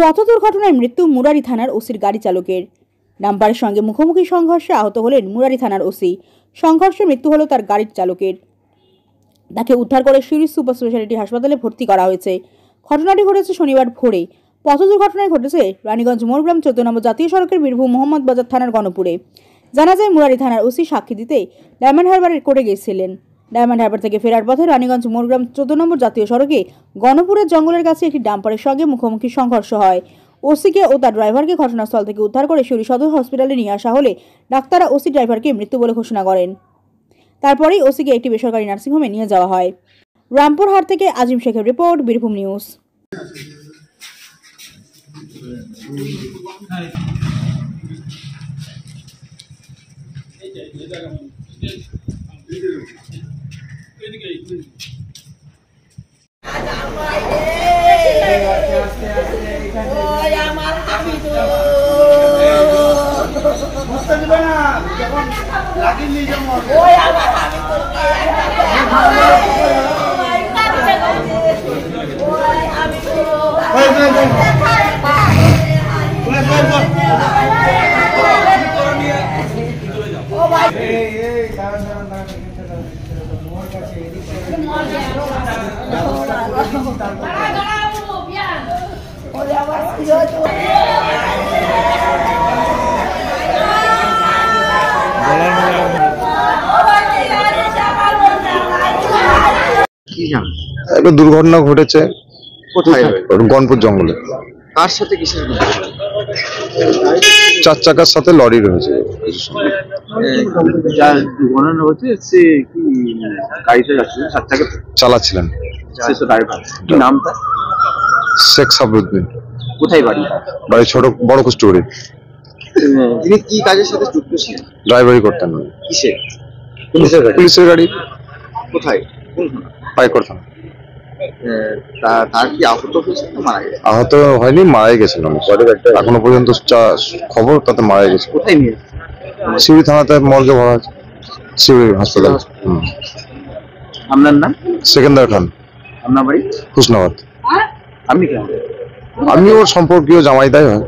পথ দুর্ঘটনায় মৃত্যু মুরারি থানার ওসির গাড়ি চালকের। ডাম্পারের সঙ্গে মুখোমুখি সংঘর্ষে আহত হলেন মুরারি থানার ওসি। সংঘর্ষে মৃত্যু হলো তার গাড়ির চালকের। তাকে উদ্ধার করে শিরিষ সুপার স্পেশালিটি হাসপাতালে ভর্তি করা হয়েছে। ঘটনাটি ঘটেছে শনিবার ভোরে। পথ দুর্ঘটনায় ঘটেছে রানীগঞ্জ মোরগ্রাম 14 নম্বর জাতীয় সড়কের বীরভূম মোহাম্মদ বাজার থানার গণপুরে। জানা যায় মুরারি থানার ওসি সাক্ষী দিতে ডায়মন্ড হারবারের কোর্টে গিয়েছিলেন। ডায়মন্ড হারবার থেকে ফেরার পথে রানীগঞ্জ মোরগ্রাম 14 নম্বর জাতীয় সড়কে গণপুরের জঙ্গলের কাছে একটি ডাম্পারের সঙ্গে মুখোমুখি সংঘর্ষ হয়। ওসিকে ও তার ড্রাইভারকে ঘটনাস্থল থেকে উদ্ধার করে শিউরি সদর হসপিটালে নিয়ে আসা হলে ডাক্তাররা ওসি ড্রাইভারকে মৃত্যু বলে ঘোষণা করেন। তারপরেই ওসিকে একটি বেসরকারি নার্সিংহোমে নিয়ে যাওয়া হয়। রামপুরহাট থেকে আজিম শেখের রিপোর্ট, বীরভূম নিউজ। একটা দুর্ঘটনা ঘটেছে। কোথায়? গনপুর জঙ্গলে। কার সাথে কিসের? 4 চাকার সাথে লরি রয়েছে। যার দুর্ঘটনা হচ্ছে সে কি গাড়িতে যাচ্ছিল? 4 চাকা চালাচ্ছিলেন। সে তো ড্রাইভার। কি নামটা? শেখ সাবরুদ্দিন। কোথায় বাড়ি? বাড়ি ছোট বড় কুষ্টুরি। তিনি কি কাজের সাথে যুক্ত ছিলেন? ড্রাইভারি করতেন। কিসের? পুলিশের গাড়ি। কোথায়? কোন পাই করতেন। তার কি আহত হয়েছে না মারা গেছে? আহত হয়নি, মারা গেছিল। এখনো পর্যন্ত খবর তাতে মারা গেছে। কোথায় নিয়ে? শিউরি থানাতে মর্গে ভরা আছে। শিউরি হাসপাতাল। আপনার নাম? সেকেন্দার খান। আপনার বাড়ি? হুসনাবাদ। আপনি কেন? আমি ওর সম্পর্কীয় জামাইদাই হয়।